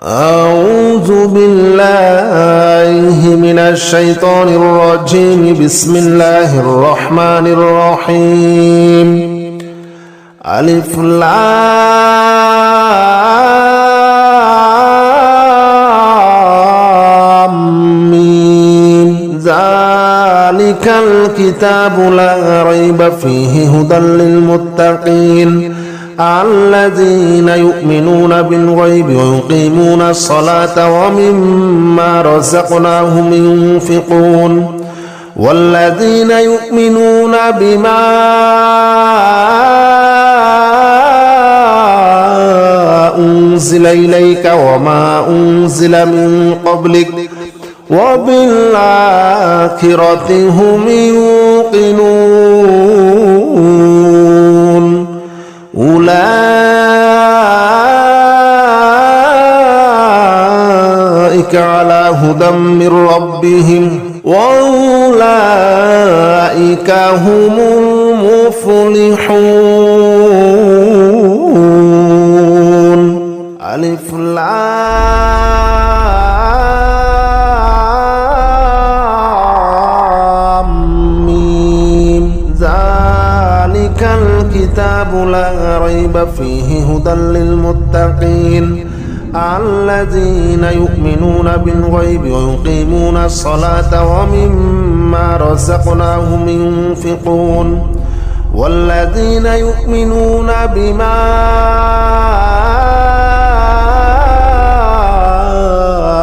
أعوذ بالله من الشيطان الرجيم. بسم الله الرحمن الرحيم. ألف لام ميم. ذلك الكتاب لا ريب فيه هدى للمتقين الذين يؤمنون بالغيب ويقيمون الصلاة ومما رزقناهم ينفقون والذين يؤمنون بما أنزل إليك وما أنزل من قبلك وبالآخرة هم يوقنون أولئك على هدى من ربهم وأولئك هم المفلحون. ألف لام ميم. ذلك الكتاب لا ريب فيه هدى للمتقين الذين يؤمنون بالغيب ويقيمون الصلاة ومما رزقناهم ينفقون والذين يؤمنون بما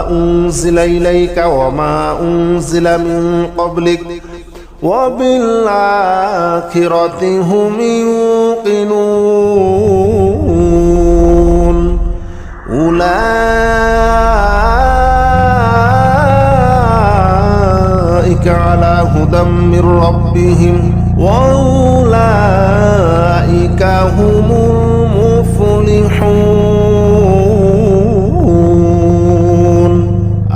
أنزل إليك وما أنزل من قبلك وبالآخرة هم يوقنون. أولئك على هدى من ربهم وأولئك هم المفلحون.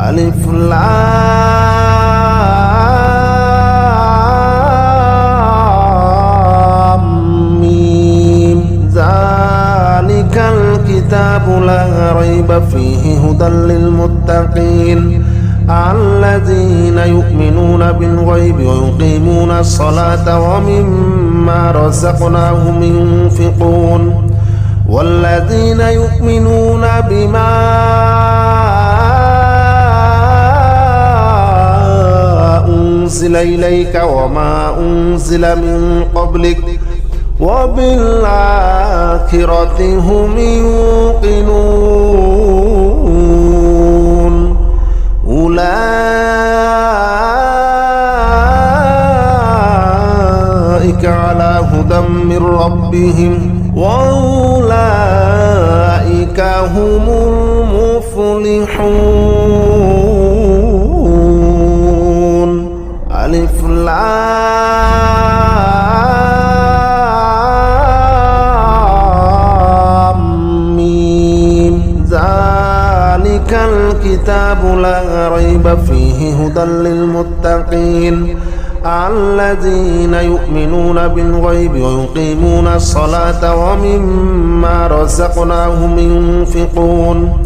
ألف لام ميم. ذلك الكتاب لا ريب فيه هدى للمتقين الذين يؤمنون بالغيب ويقيمون الصلاة ومما رزقناهم ينفقون والذين يؤمنون بما أنزل إليك وما أنزل من قبلك وبالآخرة هم يوقنون. أولئك على هدى من ربهم وأولئك هم المفلحون. ألف لام ميم. ذلك الكتاب لا ريب فيه هدى للمتقين الذين يؤمنون بالغيب ويقيمون الصلاة ومما رزقناهم ينفقون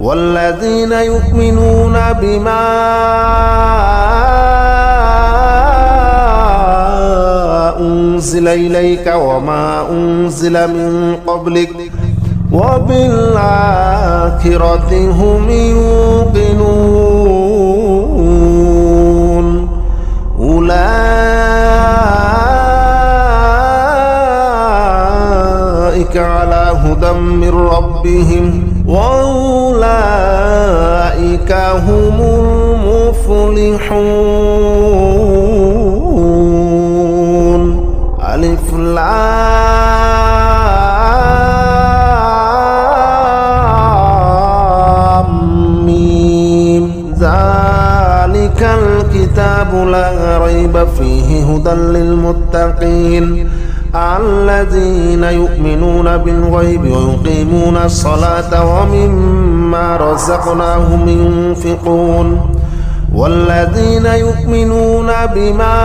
والذين يؤمنون بما أنزل إليك وما أنزل من قبلك وبالآخرة هم يوقنون. أولئك على هدى من ربهم وأولئك هم المفلحون. ألف لام ميم. ذلك الكتاب لا ريب فيه هدى للمتقين الذين يؤمنون بالغيب ويقيمون الصلاة ومما رزقناهم ينفقون والذين يؤمنون بما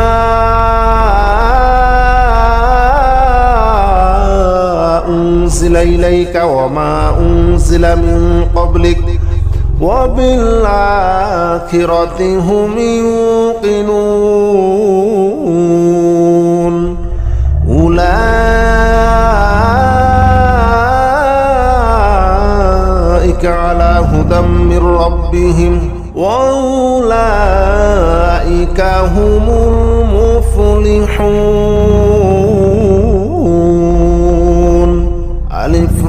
أنزل إليك وما أنزل من قبلك وبالآخرة هم يوقنون أولئك على هدى من ربهم وأولئك هم المفلحون ألف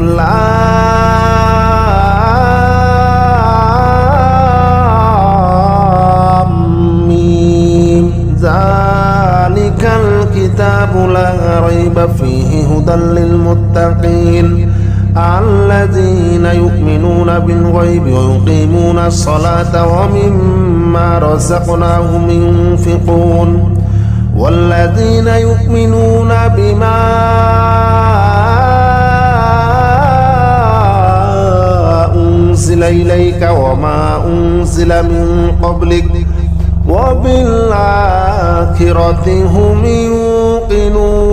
لام ميم ذلك الكتاب لا ريب فيه هدى للمتقين الذين يؤمنون بالغيب ويقيمون الصلاة ومما رزقناهم ينفقون والذين يؤمنون بما أنزل إليك وما أنزل من قبلك وبالآخرة هم يوقنون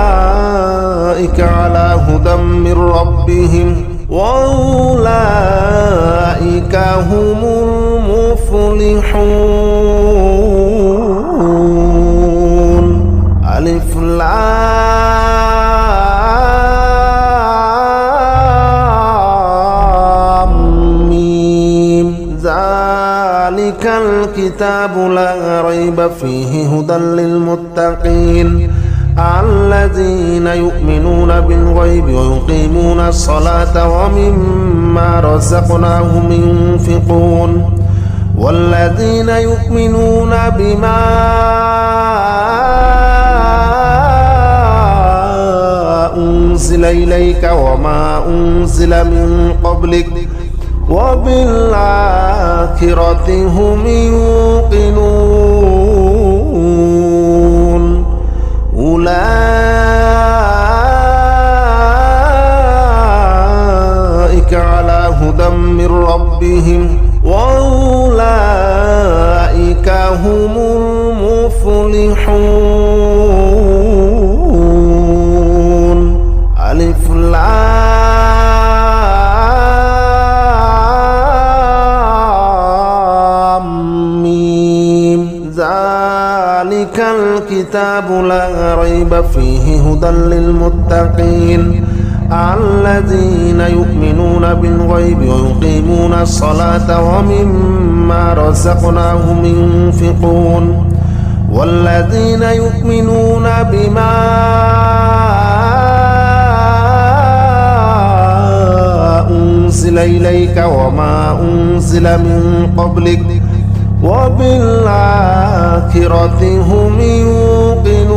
أولئك على هدى من ربهم وأولئك هم المفلحون ألف لام ميم ذلك الكتاب لا ريب فيه هدى للمتقين الذين يؤمنون بالغيب ويقيمون الصلاة ومما رزقناهم ينفقون والذين يؤمنون بما أنزل إليك وما أنزل من قبلك وبالآخرة هم يوقنون أولئك على هدى من ربهم وأولئك هم المفلحون ألف لام ميم ذلك الكتاب لا ريب فيه هدى للمتقين الذين يؤمنون بالغيب ويقيمون الصلاة ومما رزقناهم ينفقون والذين يؤمنون بما أنزل إليك وما أنزل من قبلك وبالآخرة هم يوقنون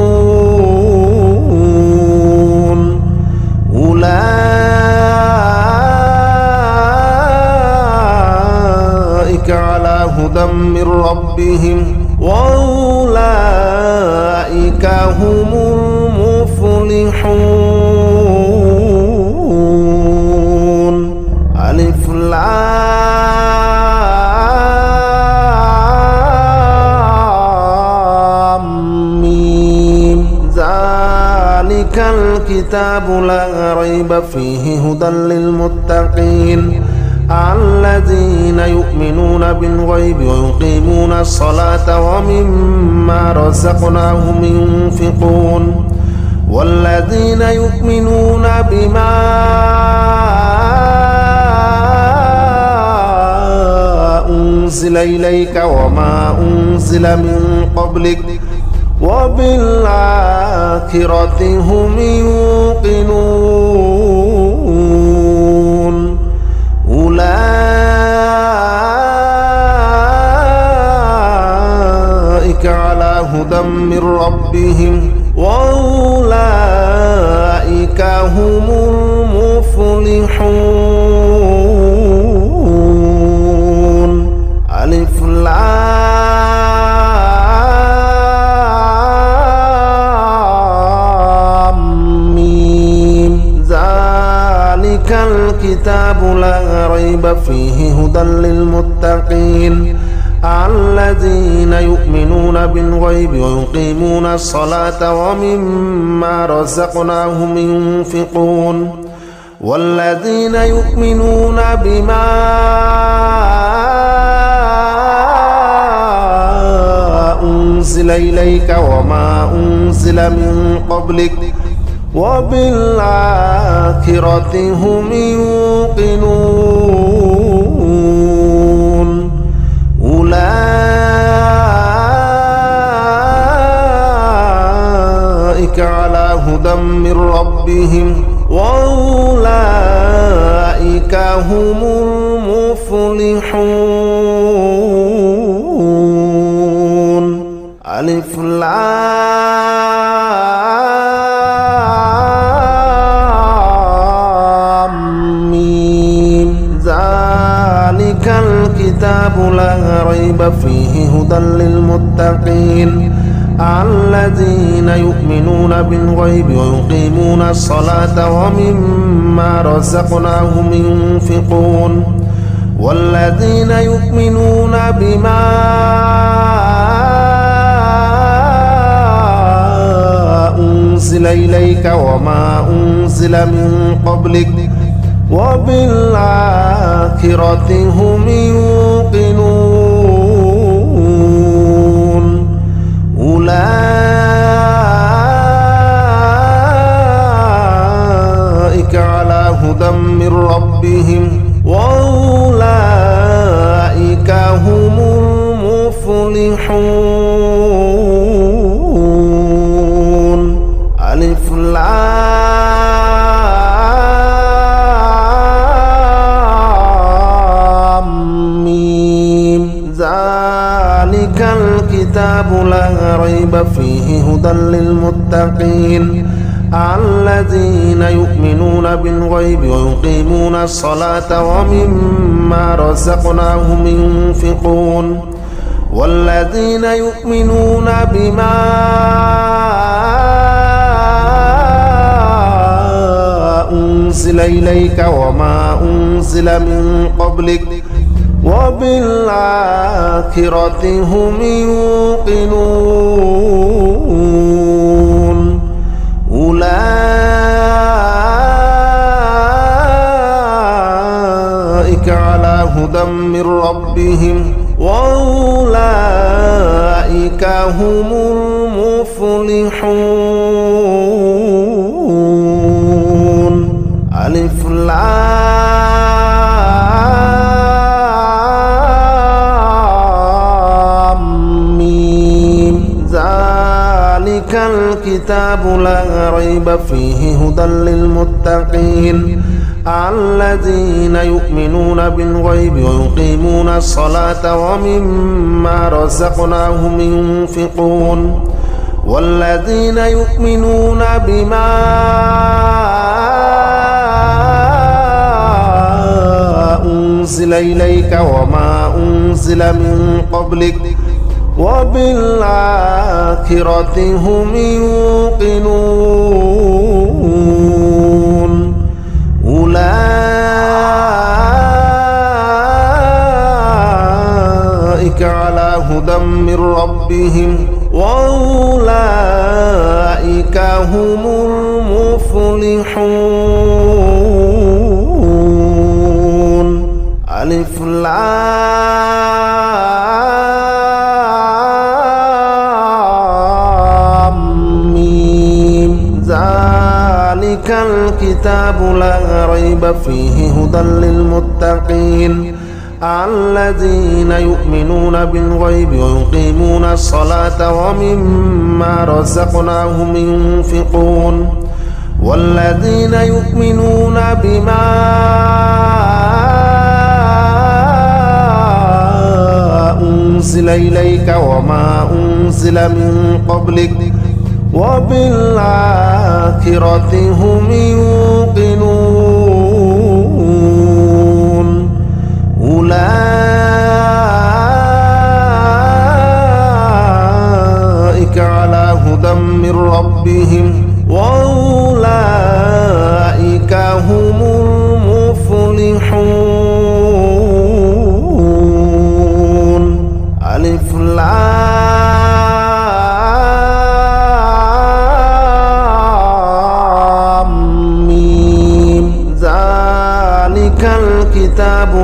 أولئك على هدى من ربهم وأولئك هم المفلحون ألف لام ميم ذلك الكتاب لا ريب فيه هدى للمتقين الذين يؤمنون بالغيب ويقيمون الصلاة ومما رزقناهم ينفقون والذين يؤمنون بما أنزل إليك وما أنزل من قبلك وبالآخرة هم يوقنون أولئك على هدى من ربهم وأولئك هم المفلحون ألف لام ميم ذلك الكتاب لا ريب فيه هدى للمتقين الذين يؤمنون بالغيب ويقيمون الصلاة ومما رزقناهم ينفقون والذين يؤمنون بما أنزل إليك وما أنزل من قبلك وبالآخرة هم يوقنون أولئك على هدى من ربهم وأولئك هم المفلحون. ألف لام ميم ذلك الكتاب لا ريب فيه هدى للمتقين الذين يؤمنون بالغيب ويقيمون الصلاة ومما رزقناهم ينفقون والذين يؤمنون بما أنزل إليك وما أنزل من قبلك وبالآخرة هم يوقنون أولئك على هدى من ربهم وأولئك هم المفلحون. ألف لام ميم ذلك الكتاب لا ريب فيه هدى للمتقين الذين يؤمنون بالغيب ويقيمون الصلاة ومما رزقناهم ينفقون والذين يؤمنون بما أنزل إليك وما أنزل من قبلك وبالآخرة هم يوقنون أولئك على هدى من ربهم وأولئك هم المفلحون. ألف لام ميم ذلك الكتاب لا ريب فيه هدى للمتقين الذين يؤمنون بالغيب ويقيمون الصلاة ومما رزقناهم ينفقون والذين يؤمنون بما أنزل إليك وما أنزل من قبلك وبالآخرة هم يوقنون أولئك على هدى من ربهم وأولئك هم المفلحون. ألف لام ميم ذلك الكتاب لا ريب فيه هدى للمتقين الذين يؤمنون بالغيب ويقيمون الصلاة ومما رزقناهم ينفقون والذين يؤمنون بما أنزل إليك وما أنزل من قبلك وبالآخرة هم يوقنون أولئك على هدى من ربهم وأولئك هم المفلحون.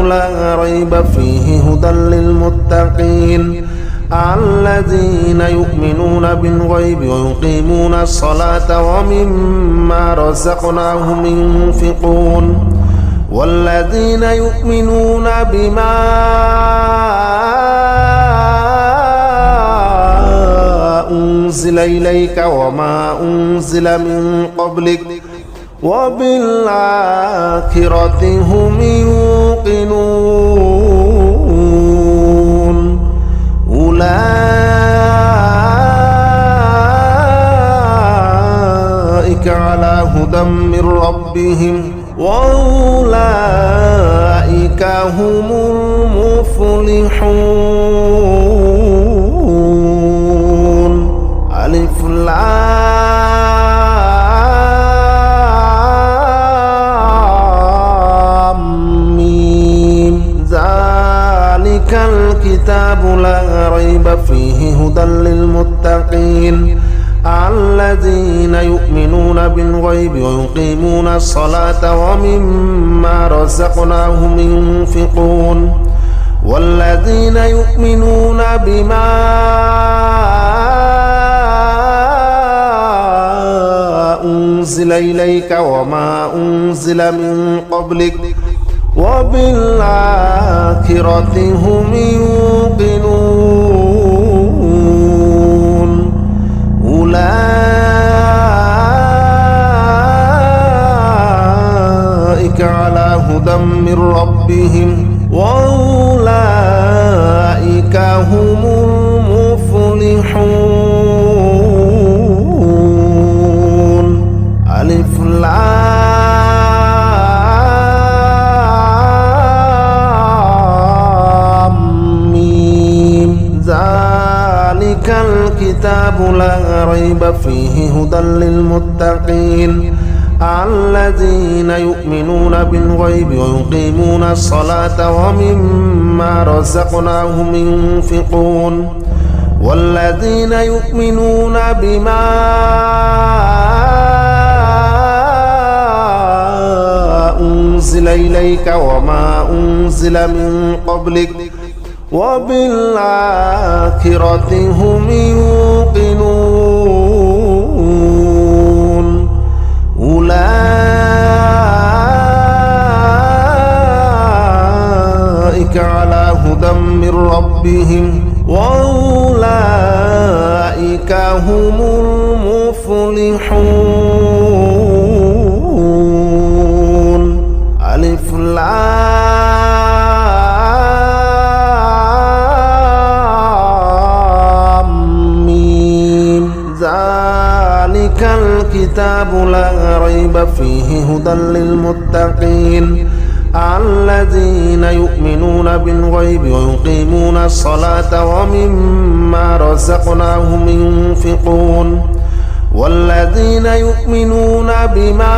لا ريب فيه هدى للمتقين الذين يؤمنون بالغيب ويقيمون الصلاة ومما رزقناهم ينفقون والذين يؤمنون بما أنزل إليك وما أنزل من قبلك وبالآخرة هم يوقنون أولئك على هدى من ربهم وأولئك هم المفلحون ألف لام ميم ذلك الكتاب لا ريب فيه هدى للمتقين الذين يؤمنون بالغيب ويقيمون الصلاة ومما رزقناهم ينفقون والذين يؤمنون بما أنزل إليك وما أنزل من قبلك وبالآخرة هم يوقنون أولئك على هدى من ربهم وأولئك هم المفلحون ألف لام ميم ذلك الكتاب لا ريب فيه هدى للمتقين الذين يؤمنون بالغيب ويقيمون الصلاة ومما رزقناهم ينفقون والذين يؤمنون بما أنزل إليك وما أنزل من قبلك وبالآخرة هم يوقنون أولئك على هدى من ربهم وأولئك هم المفلحون ألف لام ميم ذلك الكتاب لا ريب فيه هدى للمتقين الذين يؤمنون بالغيب ويقيمون الصلاة ومما رزقناهم ينفقون والذين يؤمنون بما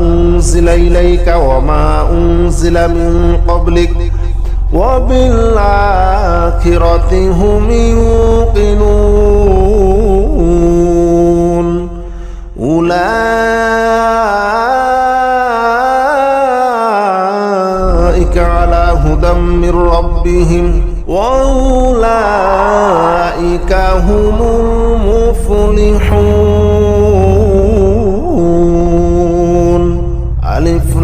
أنزل إليك وما أنزل من قبلك وبالآخرة هم يوقنون أولئك على هدى من ربهم وأولئك هم المفلحون ألف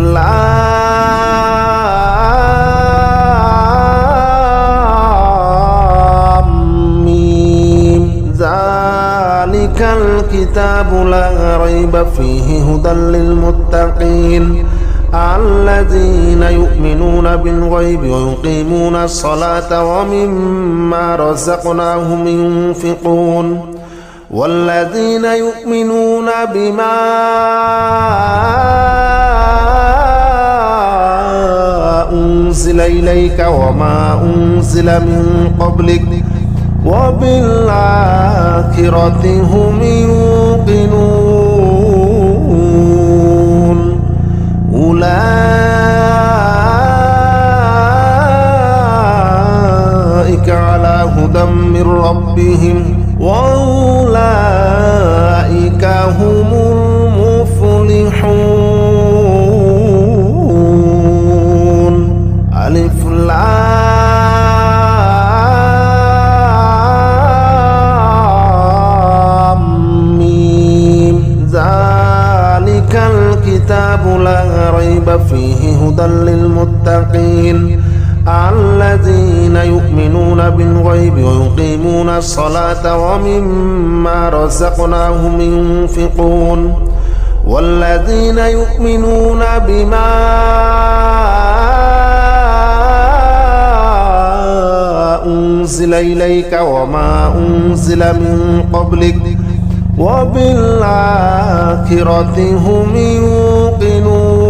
لام ميم ذلك الكتاب لا ريب فيه هدى للمتقين الذين يؤمنون بالغيب ويقيمون الصلاة ومما رزقناهم ينفقون والذين يؤمنون بما أنزل إليك وما أنزل من قبلك وبالآخرة هم يوقنون أولئك على هدى من ربهم وأولئك هم المفلحون المفلحون ألف لام ميم ذلك الكتاب لا ريب فيه هدى للمتقين الذين يؤمنون بالغيب ويقيمون الصلاة ومما رزقناهم ينفقون والذين يؤمنون بما أنزل إليك وما أنزل من قبلك وبالآخرة هم يوقنون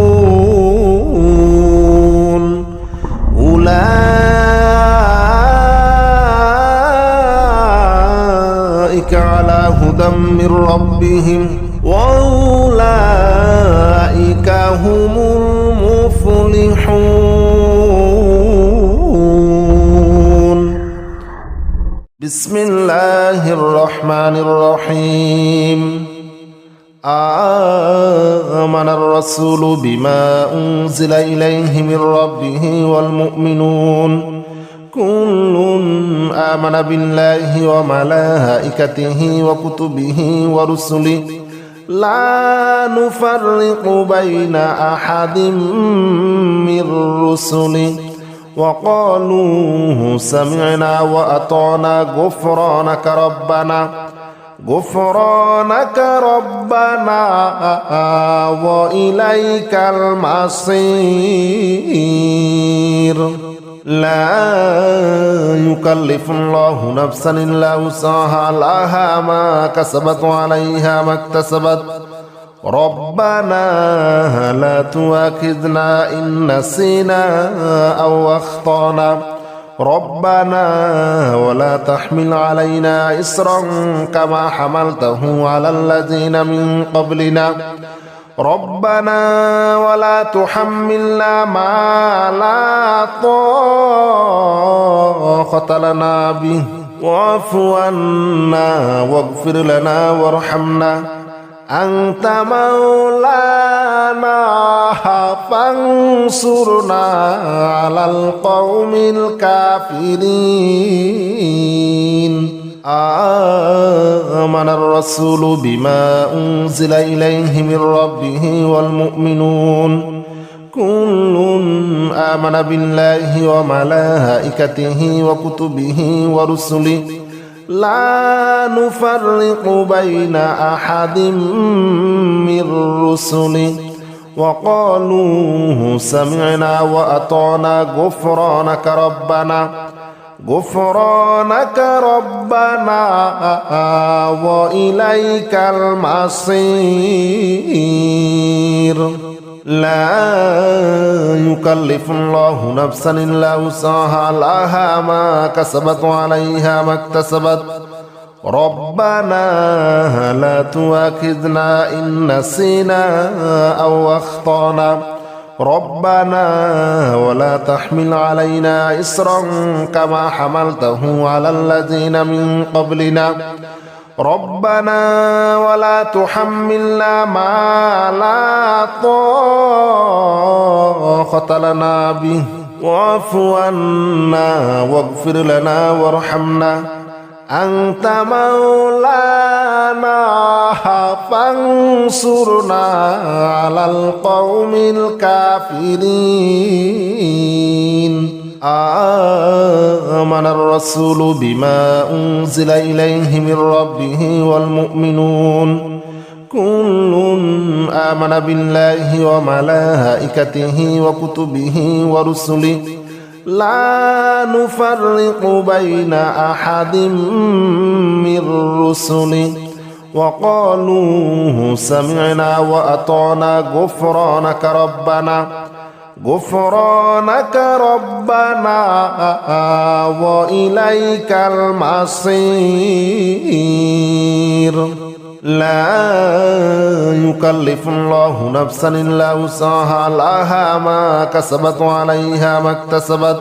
أولئك على هدى من ربهم وأولئك هم المفلحون بسم الله الرحمن الرحيم آمن الرسول بما أنزل إليه من ربه والمؤمنون كل آمن بالله وملائكته وكتبه ورسله لا نفرق بين أحد من رسله وقالوا سمعنا وأطعنا غفرانك ربنا وإليك المصير لا يكلف الله نفسا إلا وسعها لها ما كسبت وعليها ما اكتسبت ربنا لا تؤاخذنا إن نسينا أو أخطأنا ربنا ولا تحمل علينا إصرا كما حملته على الذين من قبلنا ربنا ولا تحملنا ما لا طاقة لنا به واعف عنا واغفر لنا وارحمنا أنت مولانا فانصرنا على القوم الكافرين آمن الرسول بما أنزل إليه من ربه والمؤمنون كل آمن بالله وملائكته وكتبه ورسله لا نفرق بين أحد من رسله وقالوا سمعنا وأطعنا غفرانك ربنا وإليك المصير لا يكلف الله نفسا إلا وسعها لها ما كسبت وعليها ما اكتسبت ربنا لا تؤاخذنا إن نسينا أو أخطأنا ربنا ولا تحمل علينا إصرا كما حملته على الذين من قبلنا ربنا ولا تحملنا ما لا طاقة لنا به واعف عنا واغفر لنا وارحمنا أنت مولانا فانصرنا على القوم الكافرين آمن الرسول بما أنزل إليه من ربه والمؤمنون كل آمن بالله وملائكته وكتبه ورسله لا نفرق بين أحد من رسله وقالوا سمعنا وأطعنا غفرانك ربنا وإليك المصير لا يكلف الله نفسا إلا وسعها لها ما كسبت وعليها ما اكتسبت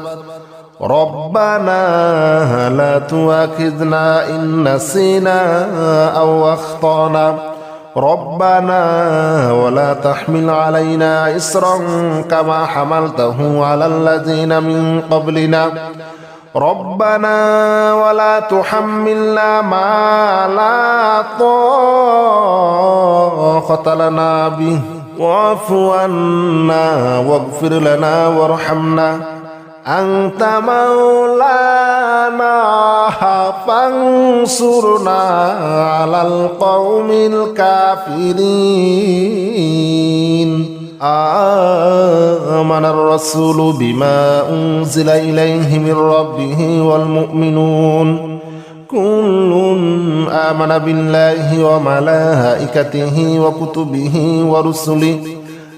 ربنا لا تؤاخذنا إن نسينا أو أخطأنا ربنا ولا تحمل علينا إصرا كما حملته على الذين من قبلنا ربنا ولا تحملنا ما لا طاقة لنا به واعف عنا واغفر لنا وارحمنا أنت مولانا فانصرنا على القوم الكافرين آمن الرسول بما أنزل إليه من ربه والمؤمنون كل آمن بالله وملائكته وكتبه ورسله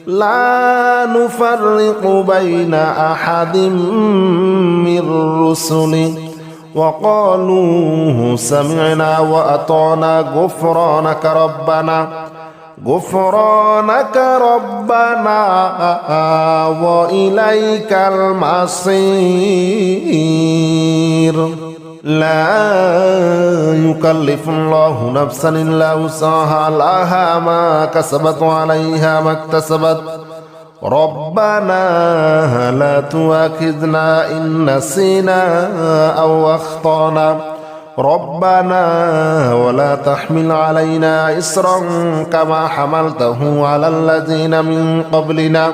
لا نفرق بين أحد من رسله وقالوا سمعنا وأطعنا غفرانك ربنا وإليك المصير لا يكلف الله نفسا إلا وسعها لها ما كسبت وعليها ما اكتسبت ربنا لا تؤاخذنا إن نسينا أو أخطأنا ربنا ولا تحمل علينا إصرا كما حملته على الذين من قبلنا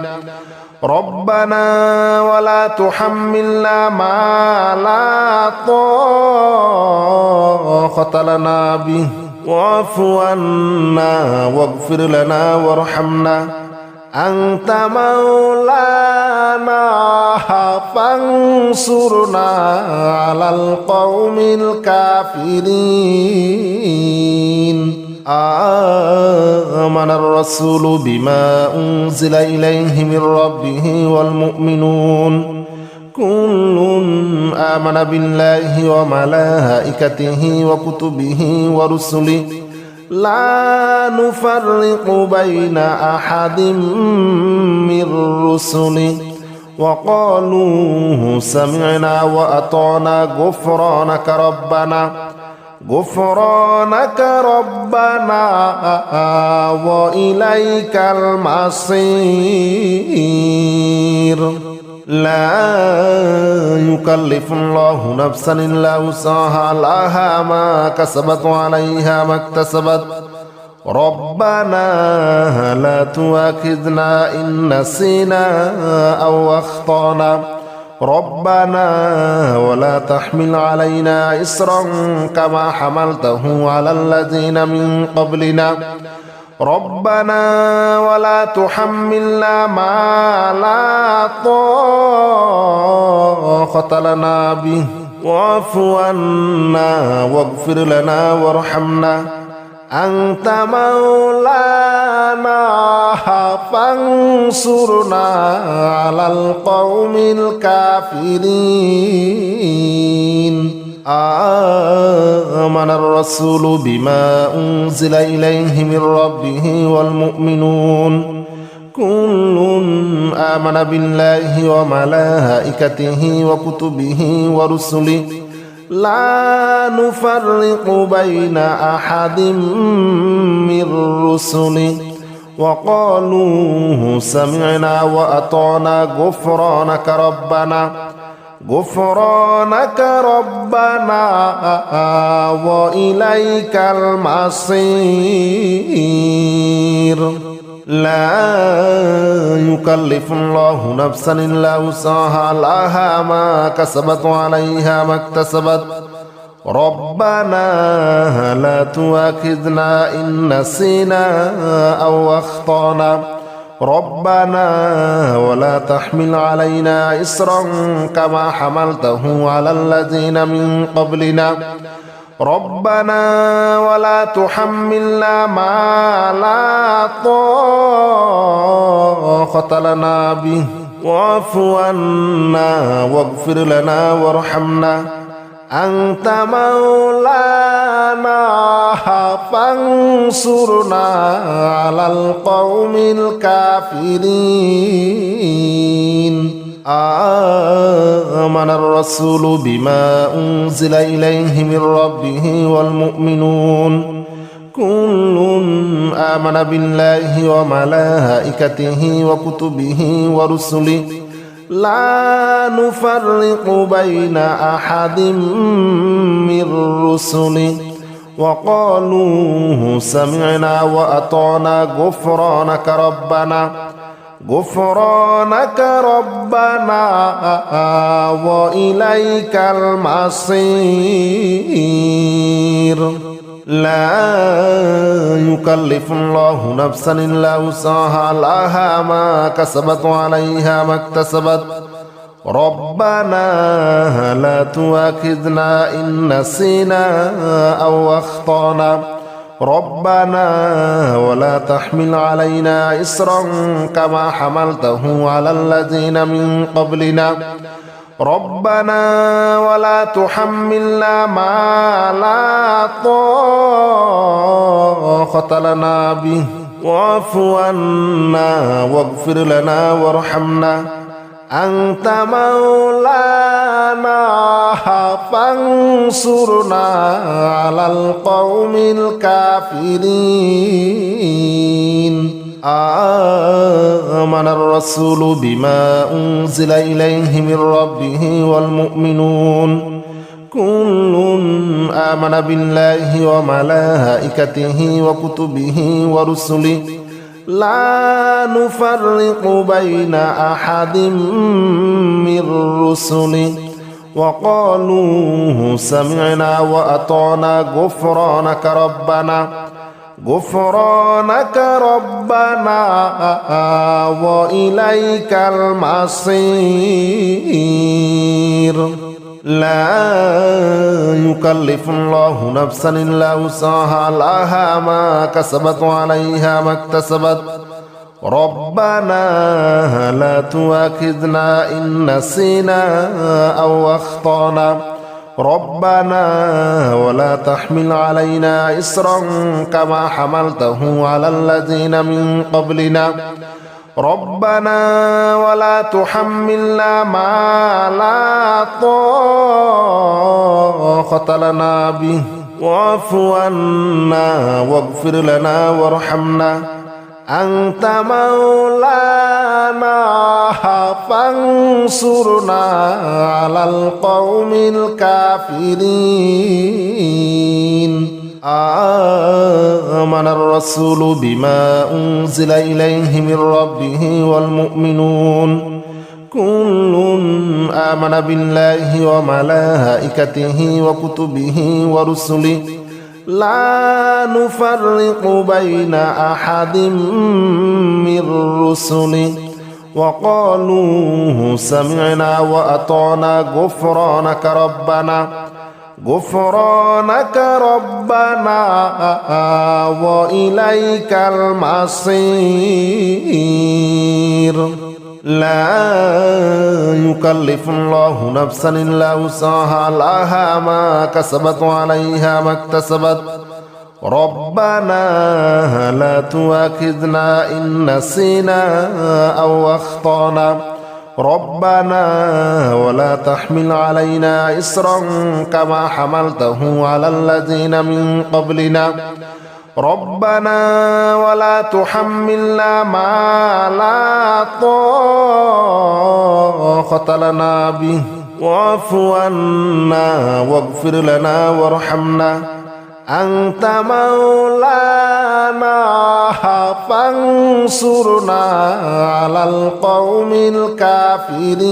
ربنا ولا تحملنا ما لا طاقة لنا به واعف عنا واغفر لنا وارحمنا أنت مولانا فانصرنا على القوم الكافرين آمن الرسول بما أنزل إليه من ربه والمؤمنون كل آمن بالله وملائكته وكتبه ورسله لا نفرق بين أحد من رسله وقالوا سمعنا وأطعنا غفرانك ربنا وإليك المصير لا يكلف الله نفسا إلا وسعها لها ما كسبت وعليها ما اكتسبت ربنا لا تؤاخذنا إن نسينا أو أخطأنا ربنا ولا تحمل علينا إصرا كما حملته على الذين من قبلنا ربنا ولا تحملنا ما لا طاقة لنا به واعف عنا واغفر لنا وارحمنا أنت مولانا فانصرنا على القوم الكافرين آمن الرسول بما أنزل إليه من ربه والمؤمنون كل آمن بالله وملائكته وكتبه ورسله لا نفرق بين أحد من رسله وقالوا سمعنا وأطعنا غفرانك ربنا وإليك المصير لا يكلف الله نفسا إلا وسعها لها ما كسبت وعليها ما اكتسبت ربنا لا تؤاخذنا إن نسينا أو أخطأنا ربنا ولا تحمل علينا إصرا كما حملته على الذين من قبلنا ربنا ولا تحملنا ما لا طاقة لنا به واعف عنا واغفر لنا وارحمنا أنت مولانا فانصرنا على القوم الكافرين آمن الرسول بما أنزل إليه من ربه والمؤمنون كل آمن بالله وملائكته وكتبه ورسله لا نفرق بين أحد من رسله وقالوا سمعنا وأطعنا غفرانك ربنا وإليك المصير لا يكلف الله نفسا إلا وسعها لها ما كسبت وعليها ما اكتسبت ربنا لا تؤاخذنا إن نسينا أو أخطأنا ربنا ولا تحمل علينا إصرا كما حملته على الذين من قبلنا ربنا ولا تحملنا ما لا طاقة لنا به واعف عنا واغفر لنا وارحمنا أنت مولانا فانصرنا على القوم الكافرين آمن الرسول بما أنزل إليه من ربه والمؤمنون كل آمن بالله وملائكته وكتبه ورسله لا نفرق بين أحد من رسله وقالوا سمعنا وأطعنا غفرانك ربنا وإليك المصير لا يكلف الله نفسا إلا وسعها لها ما كسبت وعليها ما اكتسبت ربنا لا تؤاخذنا إن نسينا أو أخطأنا ربنا ولا تحمل علينا إصرا كما حملته على الذين من قبلنا ربنا ولا تحملنا ما لا طاقة لنا به واعف عنا واغفر لنا وارحمنا أنت مولانا فانصرنا على القوم الكافرين آمن الرسول بما أنزل إليه من ربه والمؤمنون كل آمن بالله وملائكته وكتبه ورسله لا نفرق بين أحد من رسله وقالوا سمعنا وأطعنا غفرانك ربنا وإليك المصير لا يكلف الله نفسا إلا وسعها لها ما كسبت وعليها ما اكتسبت ربنا لا تؤاخذنا إن نسينا أو أخطأنا ربنا ولا تحمل علينا إصرا كما حملته على الذين من قبلنا ربنا ولا تحملنا ما لا طاقة لنا به واعف عنا واغفر لنا وارحمنا أنت مولانا فانصرنا على القوم الكافرين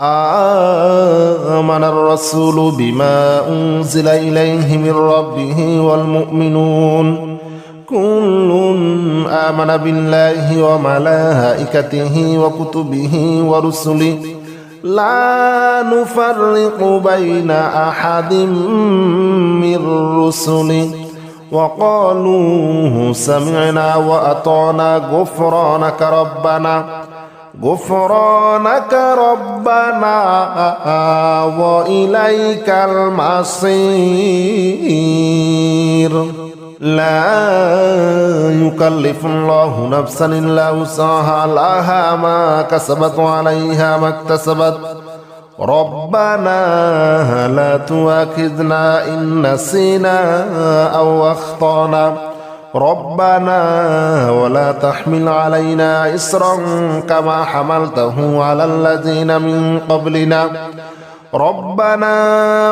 آمن الرسول بما أنزل إليه من ربه والمؤمنون كل آمن بالله وملائكته وكتبه ورسله لا نفرق بين أحد من رسله وقالوا سمعنا وأطعنا غفرانك ربنا وإليك المصير لا يكلف الله نفسا إلا وسعها لها ما كسبت وعليها ما اكتسبت ربنا لا تؤاخذنا إن نسينا أو أخطأنا ربنا ولا تحمل علينا إصرا كما حملته على الذين من قبلنا ربنا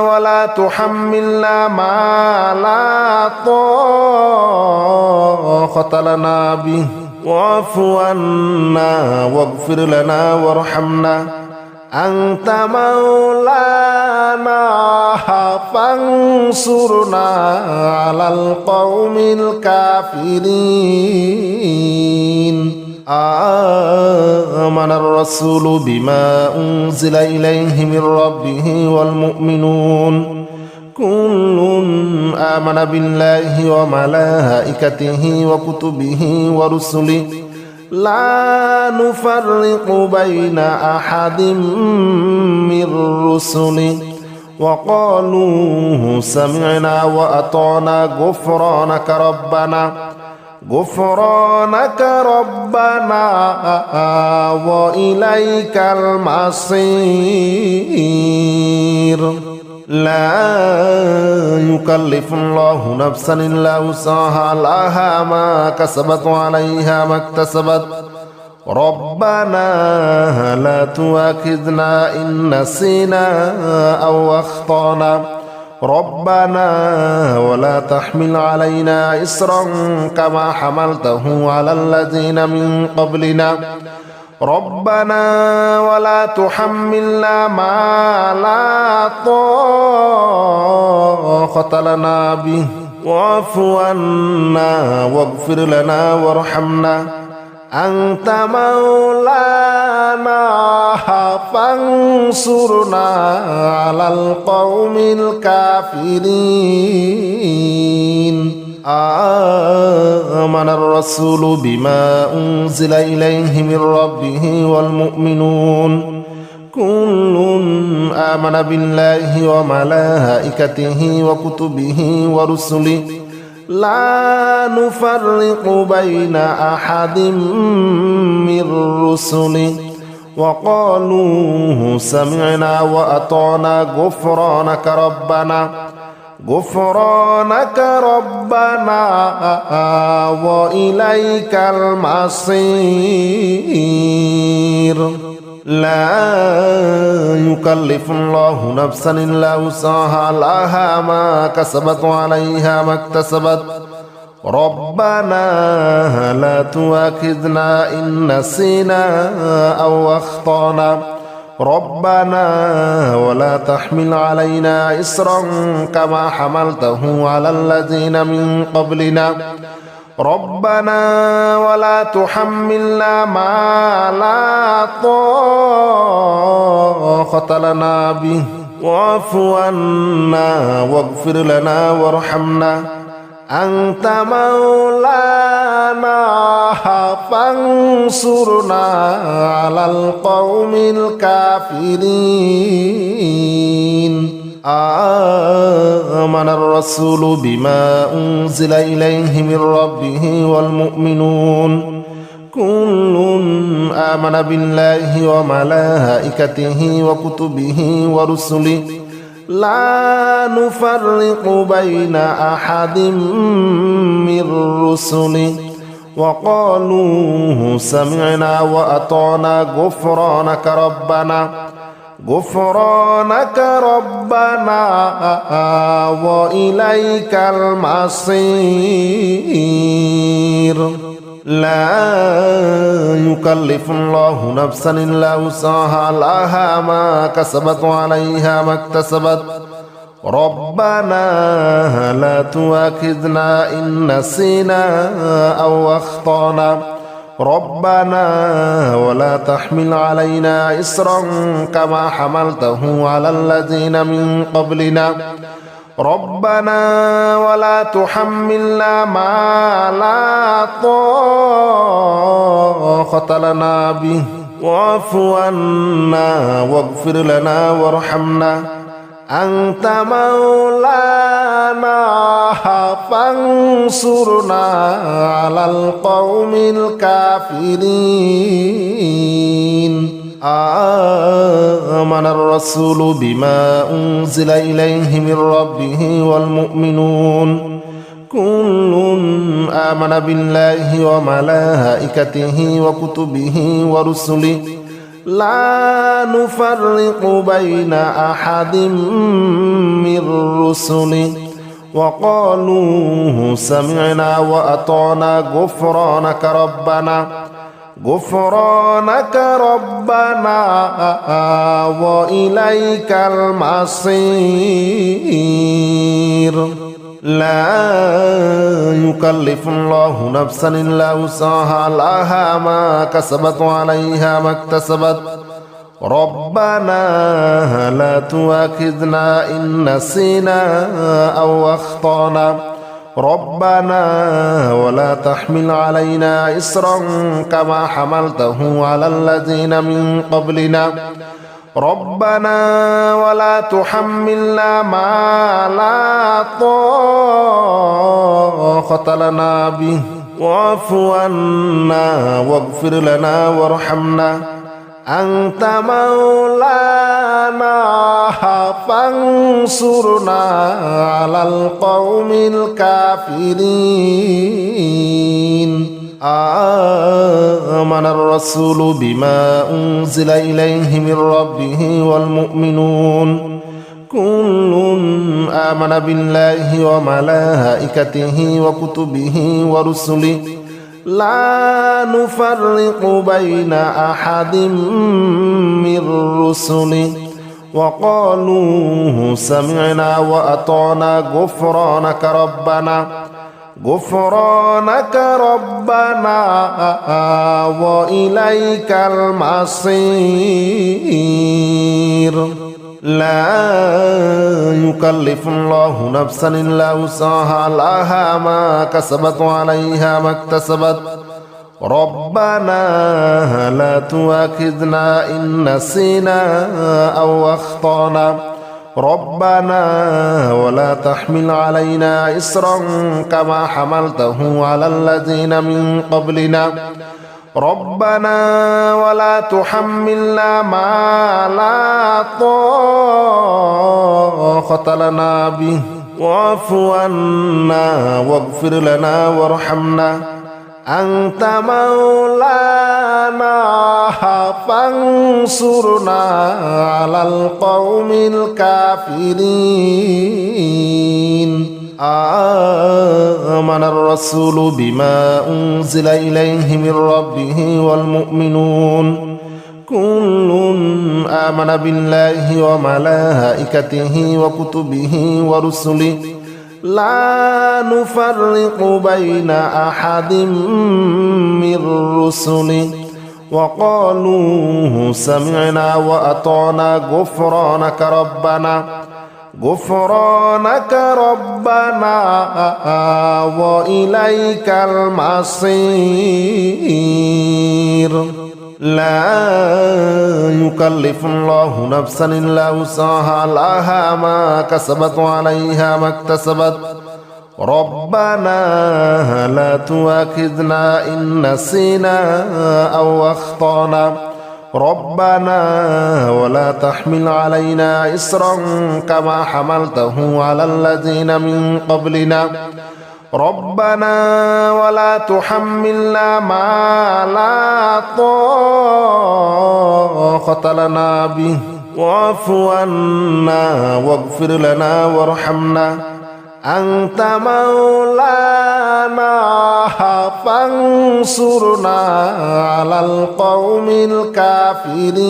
ولا تحملنا ما لا طاقة لنا به واعف عنا واغفر لنا وارحمنا أنت مولانا فانصرنا على القوم الكافرين آمن الرسول بما أنزل إليه من ربه والمؤمنون كل آمن بالله وملائكته وكتبه ورسله لا نفرق بين أحد من رسله وقالوا سمعنا وأطعنا غفرانك ربنا وإليك المصير لا يكلف الله نفسا إلا وسعها لها ما كسبت وعليها ما اكتسبت ربنا لا تؤاخذنا إن نسينا أو أخطأنا ربنا ولا تحمل علينا إصرا كما حملته على الذين من قبلنا ربنا ولا تحملنا ما لا طاقة لنا به واعف عنا واغفر لنا وارحمنا أنت مولانا فانصرنا على القوم الكافرين آمن الرسول بما أنزل إليه من ربه والمؤمنون كل آمن بالله وملائكته وكتبه ورسله لا نفرق بين أحد من رسله وقالوا سمعنا وأطعنا غفرانك ربنا وإليك المصير لا يكلف الله نفسا إلا وسعها لها ما كسبت وعليها ما اكتسبت ربنا لا تؤاخذنا إن نسينا أو أخطأنا ربنا ولا تحمل علينا إصرا كما حملته على الذين من قبلنا ربنا ولا تحملنا ما لا طاقة لنا به واعف عنا واغفر لنا وارحمنا أنت مولانا فانصرنا على القوم الكافرين آمن الرسول بما أنزل إليه من ربه والمؤمنون كل آمن بالله وملائكته وكتبه ورسله لا نفرق بين أحد من رسله وقالوا سمعنا وأطعنا غفرانك ربنا وإليك المصير لا يكلف الله نفسا إلا وسعها لها ما كسبت وعليها ما اكتسبت ربنا لا تؤاخذنا إن نسينا أو أخطأنا ربنا ولا تحمل علينا إصرا كما حملته على الذين من قبلنا ربنا ولا تحملنا ما لا طاقة لنا به واعف عنا واغفر لنا وارحمنا أنت مولانا فانصرنا على القوم الكافرين آمن الرسول بما أنزل إليه من ربه والمؤمنون كل آمن بالله وملائكته وكتبه ورسله لا نفرق بين أحد من رسله وقالوا سمعنا وأطعنا غفرانك ربنا وإليك المصير لا يكلف الله نفسا إلا وسعها لها ما كسبت وعليها ما اكتسبت ربنا لا تؤاخذنا إن نسينا أو أخطأنا ربنا ولا تحمل علينا إصرا كما حملته على الذين من قبلنا ربنا ولا تحملنا ما لا طاقة لنا به واعف عنا واغفر لنا وارحمنا أنت مولانا فانصرنا على القوم الكافرين آمن الرسول بما أنزل إليه من ربه والمؤمنون كل آمن بالله وملائكته وكتبه ورسله لا نفرق بين أحد من رسله وقالوا سمعنا وأطعنا غفرانك ربنا وإليك المصير لا يكلف الله نفسا إلا وسعها لها ما كسبت وعليها ما اكتسبت ربنا لا تؤاخذنا إن نسينا أو أخطأنا ربنا ولا تحمل علينا إصرا كما حملته على الذين من قبلنا ربنا ولا تحملنا ما لا طاقة لنا به واعف عنا واغفر لنا وارحمنا أنت مولانا فانصرنا على القوم الكافرين آمن الرسول بما أنزل إليه من ربه والمؤمنون كل آمن بالله وملائكته وكتبه ورسله لا نفرق بين أحد من رسله وقالوا سمعنا وأطعنا غفرانك ربنا وإليك المصير لا يكلف الله نفسا إلا وسعها لها ما كسبت وعليها ما اكتسبت ربنا لا تؤاخذنا إن نسينا أو أخطأنا ربنا ولا تحمل علينا إصرا كما حملته على الذين من قبلنا ربنا ولا تحملنا ما لا طاقة لنا به واعف عنا واغفر لنا وارحمنا أنت مولانا فانصرنا على القوم الكافرين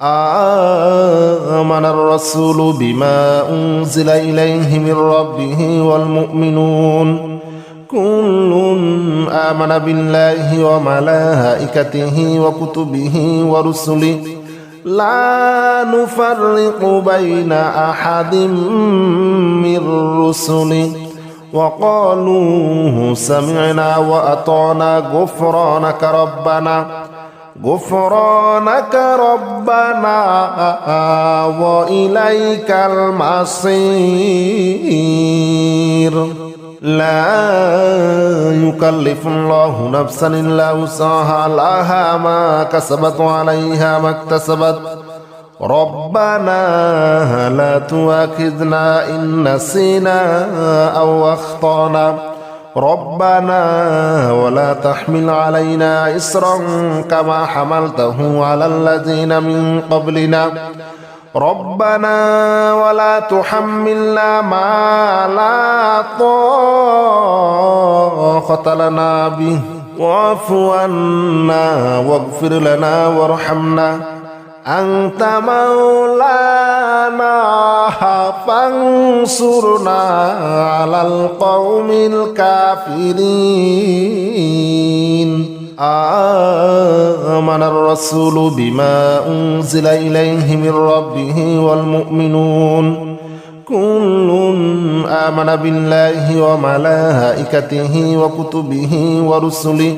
آمن الرسول بما أنزل إليه من ربه والمؤمنون كل آمن بالله وملائكته وكتبه ورسله لا نفرق بين أحد من رسله وقالوا سمعنا وأطعنا غفرانك ربنا وإليك المصير لا يكلف الله نفسا إلا وسعها لها ما كسبت وعليها ما اكتسبت ربنا لا تؤاخذنا إن نسينا أو أخطأنا ربنا ولا تحمل علينا إصرا كما حملته على الذين من قبلنا ربنا ولا تحملنا ما لا طاقة لنا به واعف عنا واغفر لنا وارحمنا أنت مولانا فانصرنا على القوم الكافرين آمن الرسول بما أنزل إليه من ربه والمؤمنون كل آمن بالله وملائكته وكتبه ورسله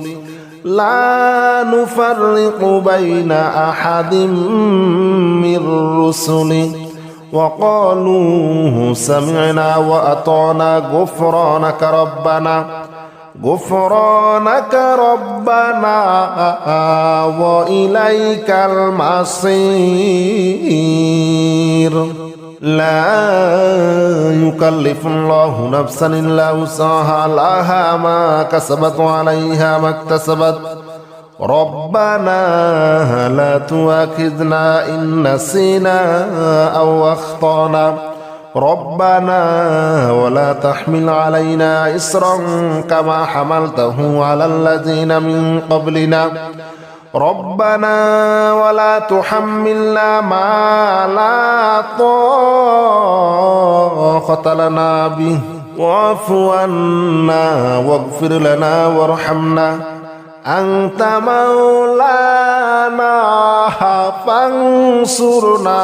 لا نفرق بين أحد من رسله وقالوا سمعنا وأطعنا غفرانك ربنا وإليك المصير لا يكلف الله نفسا إلا وسعها لها ما كسبت وعليها ما اكتسبت ربنا لا تؤاخذنا إن نسينا أو أخطأنا ربنا ولا تحمل علينا إصرا كما حملته على الذين من قبلنا ربنا ولا تحملنا ما لا طاقة لنا به واعف عنا واغفر لنا وارحمنا أنت مولانا فانصرنا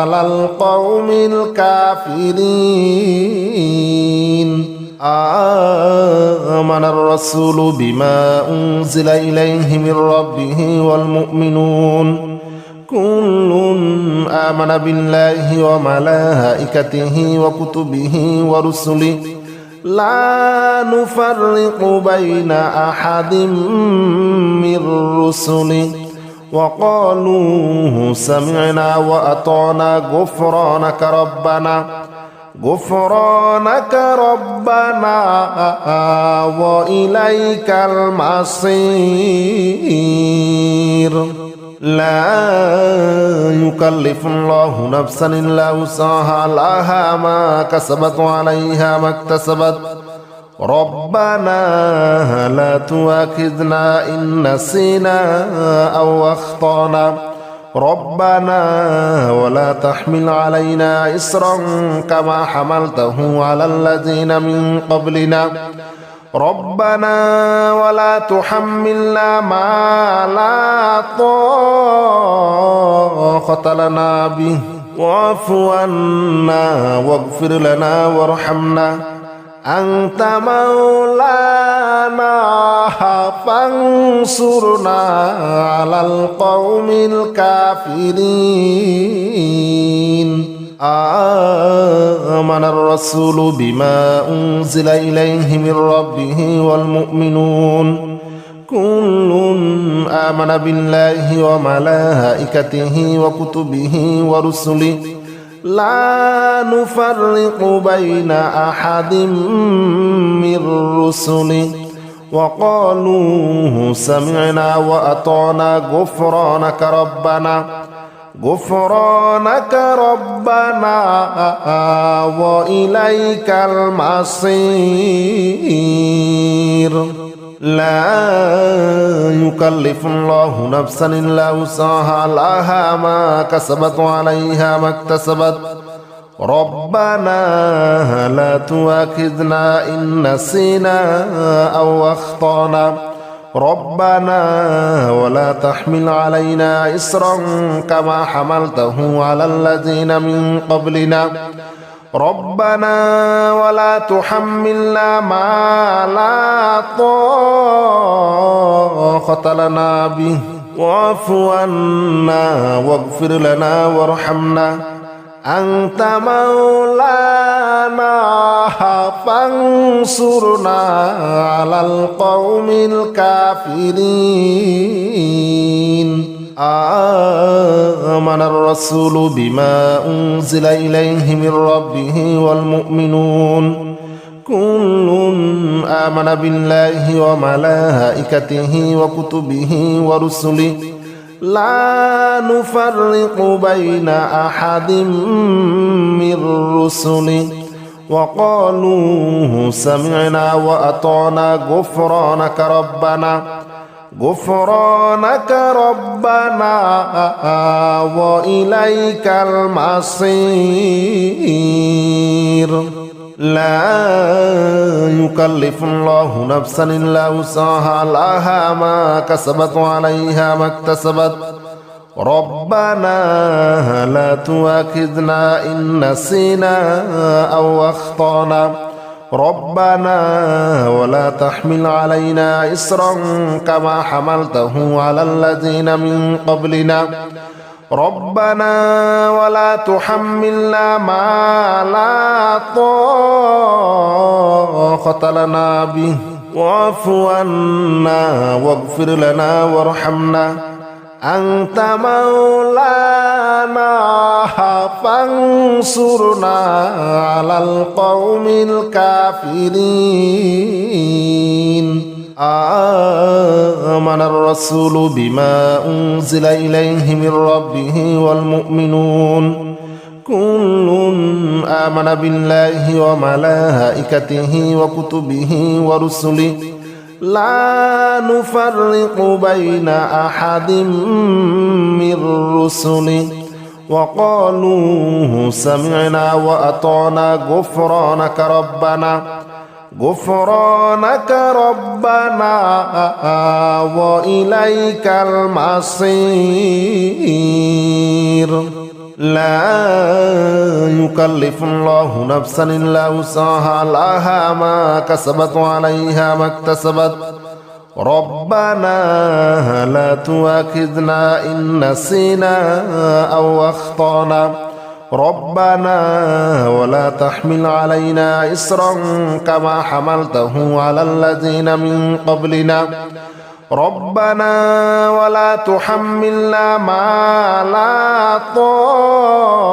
على القوم الكافرين آمن الرسول بما أنزل إليه من ربه والمؤمنون كل آمن بالله وملائكته وكتبه ورسله لا نفرق بين أحد من رسله وقالوا سمعنا وأطعنا غفرانك ربنا وإليك المصير لا يكلف الله نفسا إلا وسعها لها ما كسبت وعليها ما اكتسبت ربنا لا تؤاخذنا إن نسينا أو أخطأنا ربنا ولا تحمل علينا إصرا كما حملته على الذين من قبلنا ربنا ولا تحملنا ما لا طاقة لنا به واعف عنا واغفر لنا وارحمنا أنت مولانا فانصرنا على القوم الكافرين آمن الرسول بما أنزل إليه من ربه والمؤمنون كل آمن بالله وملائكته وكتبه ورسله لا نفرق بين أحد من رسله وقالوا سمعنا وأطعنا غفرانك ربنا وإليك المصير لا يكلف الله نفسا إلا وسعها لها ما كسبت وعليها ما اكتسبت ربنا لا تؤاخذنا إن نسينا أو أخطأنا ربنا ولا تحمل علينا إصرا كما حملته على الذين من قبلنا ربنا ولا تحملنا ما لا طاقة لنا به واعف عنا واغفر لنا وارحمنا أنت مولانا فانصرنا على القوم الكافرين آمن الرسول بما أنزل إليه من ربه والمؤمنون كل آمن بالله وملائكته وكتبه ورسله لا نفرق بين أحد من رسله وقالوا سمعنا وأطعنا غفرانك ربنا وإليك المصير لا يكلف الله نفسا إلا وسعها لها ما كسبت وعليها ما اكتسبت ربنا لا تؤاخذنا إن نسينا أو أخطأنا ربنا ولا تحمل علينا إصرا كما حملته على الذين من قبلنا ربنا ولا تحملنا ما لا طاقة لنا به واعف عنا واغفر لنا وارحمنا أنت مولانا فانصرنا على القوم الكافرين آمن الرسول بما أنزل إليه من ربه والمؤمنون كل آمن بالله وملائكته وكتبه ورسله لا نفرق بين أحد من رسله وقالوا سمعنا وأطعنا غفرانك ربنا وإليك المصير لا يكلف الله نفسا إلا وسعها لها ما كسبت وعليها ما اكتسبت ربنا لا تؤاخذنا إن نسينا أو أخطأنا ربنا ولا تحمل علينا إصرا كما حملته على الذين من قبلنا ربنا ولا تحملنا ما لا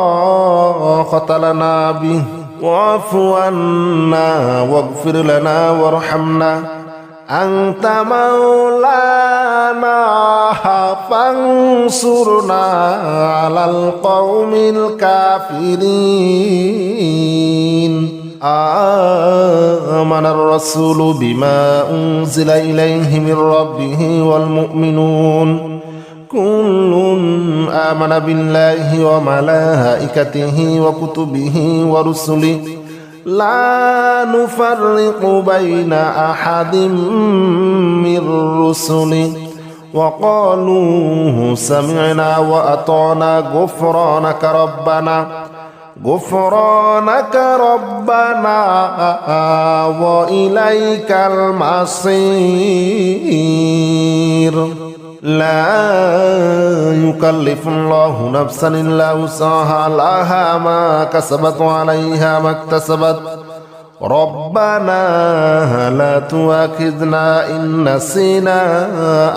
طاقة لنا به واعف عنا واغفر لنا وارحمنا أنت مولانا فانصرنا على القوم الكافرين آمن الرسول بما أنزل إليه من ربه والمؤمنون كل آمن بالله وملائكته وكتبه ورسله لا نفرق بين أحد من رسله وقالوا سمعنا وأطعنا غفرانك ربنا وإليك المصير لا يكلف الله نفسا إلا وسعها لها ما كسبت وعليها ما اكتسبت ربنا لا تؤاخذنا إن نسينا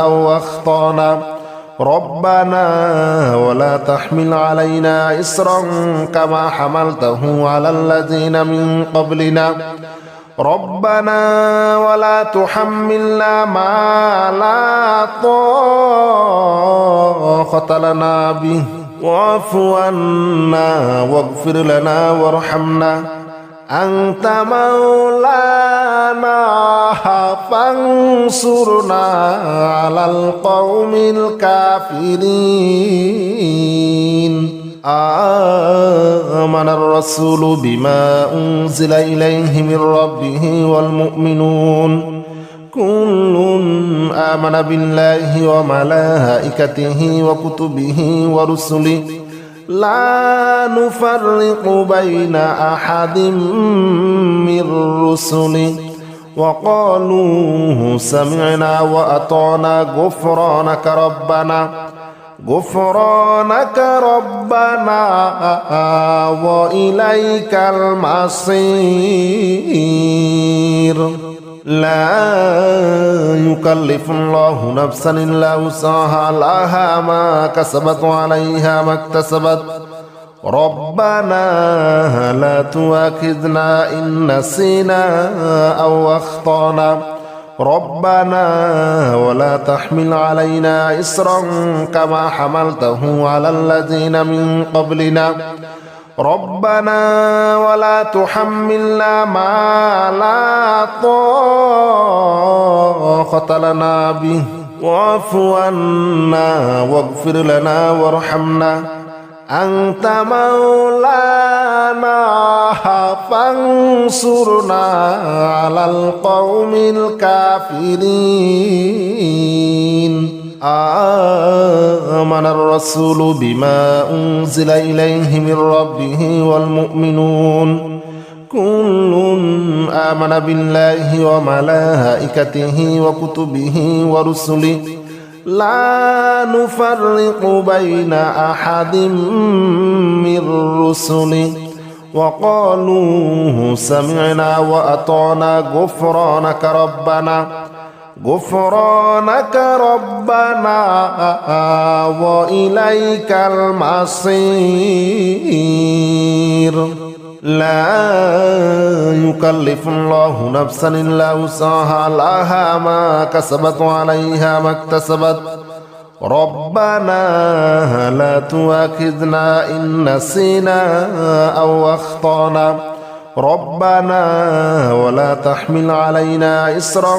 أو أخطأنا ربنا ولا تحمل علينا إصرا كما حملته على الذين من قبلنا ربنا ولا تحملنا ما لا طاقة لنا به واعف عنا واغفر لنا وارحمنا أنت مولانا فانصرنا على القوم الكافرين آمن الرسول بما أنزل إليه من ربه والمؤمنون كل آمن بالله وملائكته وكتبه ورسله لا نفرق بين أحد من رسله وقالوا سمعنا وأطعنا غفرانك ربنا وإليك المصير لا يكلف الله نفسا إلا وسعها لها ما كسبت وعليها ما اكتسبت ربنا لا تؤاخذنا إن نسينا أو أخطأنا ربنا ولا تحمل علينا إصرا كما حملته على الذين من قبلنا ربنا ولا تحملنا ما لا طاقة لنا به واعف عنا واغفر لنا وارحمنا أنت مولانا فانصرنا على القوم الكافرين آمن الرسول بما أنزل إليه من ربه والمؤمنون كل آمن بالله وملائكته وكتبه ورسله لا نفرق بين أحد من رسله وقالوا سمعنا وأطعنا غفرانك ربنا وإليك المصير لا يكلف الله نفسا إلا وسعها لها ما كسبت وعليها ما اكتسبت ربنا لا تؤاخذنا إن نسينا أو أخطأنا ربنا ولا تحمل علينا إصرا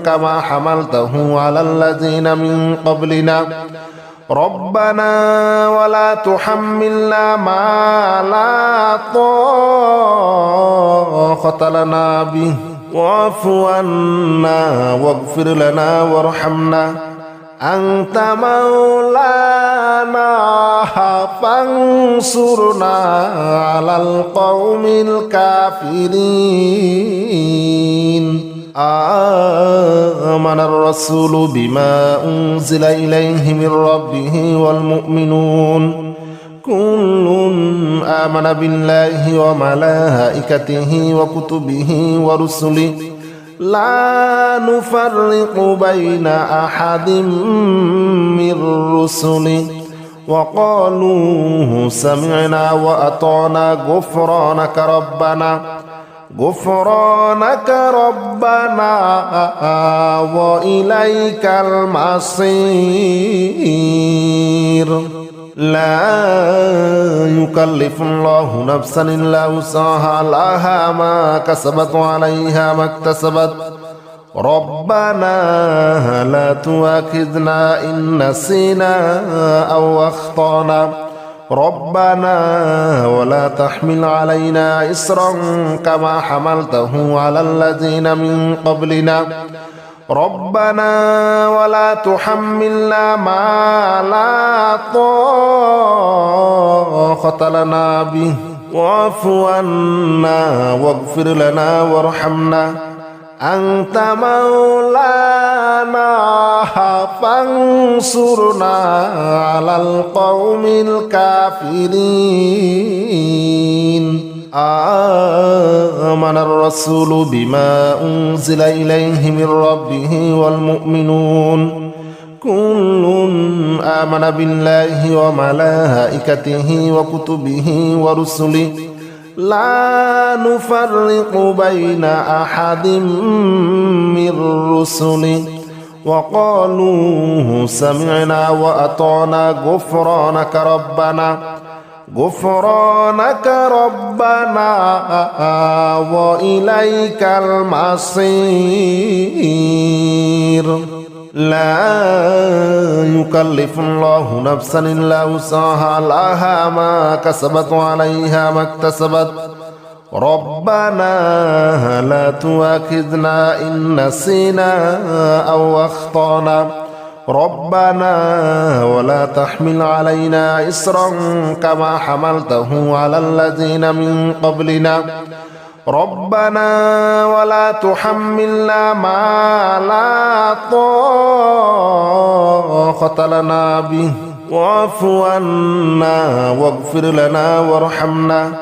كما حملته على الذين من قبلنا ربنا ولا تحملنا ما لا طاقة لنا به واعف عنا واغفر لنا وارحمنا أنت مولانا فانصرنا على القوم الكافرين آمن الرسول بما أنزل إليه من ربه والمؤمنون كل آمن بالله وملائكته وكتبه ورسله لا نفرق بين أحد من رسله وقالوا سمعنا وأطعنا غفرانك ربنا وإليك المصير لا يكلف الله نفسا إلا وسعها لها ما كسبت وعليها ما اكتسبت ربنا لا تؤاخذنا إن نسينا أو أخطأنا ربنا ولا تحمل علينا إصرا كما حملته على الذين من قبلنا ربنا ولا تحملنا ما لا طاقة لنا به واعف عنا واغفر لنا وارحمنا أنت مولانا فانصرنا على القوم الكافرين آمن الرسول بما أنزل إليه من ربه والمؤمنون كل آمن بالله وملائكته وكتبه ورسله لا نفرق بين أحد من رسله وقالوا سمعنا وأطعنا غفرانك ربنا وإليك المصير لا يكلف الله نفسا إلا وسعها لها ما كسبت وعليها ما اكتسبت ربنا لا تؤاخذنا إن نسينا أو أخطأنا ربنا ولا تحمل علينا إصرا كما حملته على الذين من قبلنا ربنا ولا تحملنا ما لا طاقة لنا به واعف عنا واغفر لنا وارحمنا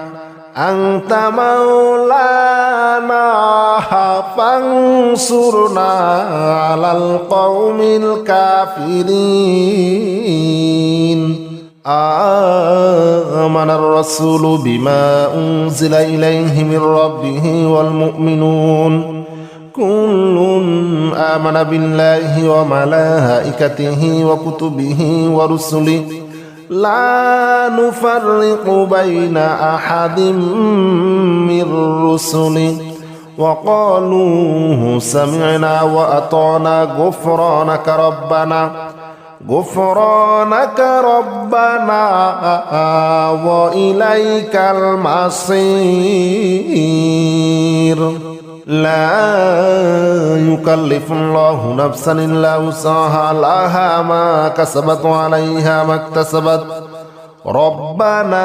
أنت مولانا فانصرنا على القوم الكافرين آمن الرسول بما أنزل إليه من ربه والمؤمنون كل آمن بالله وملائكته وكتبه ورسله لا نفرق بين أحد من رسله وقالوا سمعنا وأطعنا غفرانك ربنا وإليك المصير لا يكلف الله نفسا إلا وسعها لها ما كسبت وعليها ما اكتسبت ربنا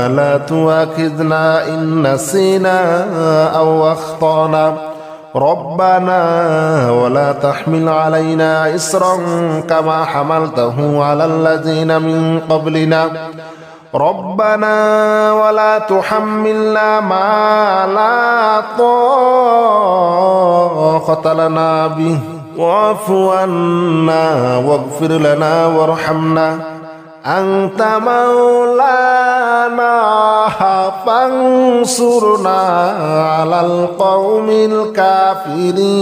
لا تؤاخذنا إن نسينا أو أخطأنا ربنا ولا تحمل علينا إصرا كما حملته على الذين من قبلنا ربنا ولا تحملنا ما لا طاقة لنا به واعف عنا واغفر لنا وارحمنا أنت مولانا فانصرنا على القوم الكافرين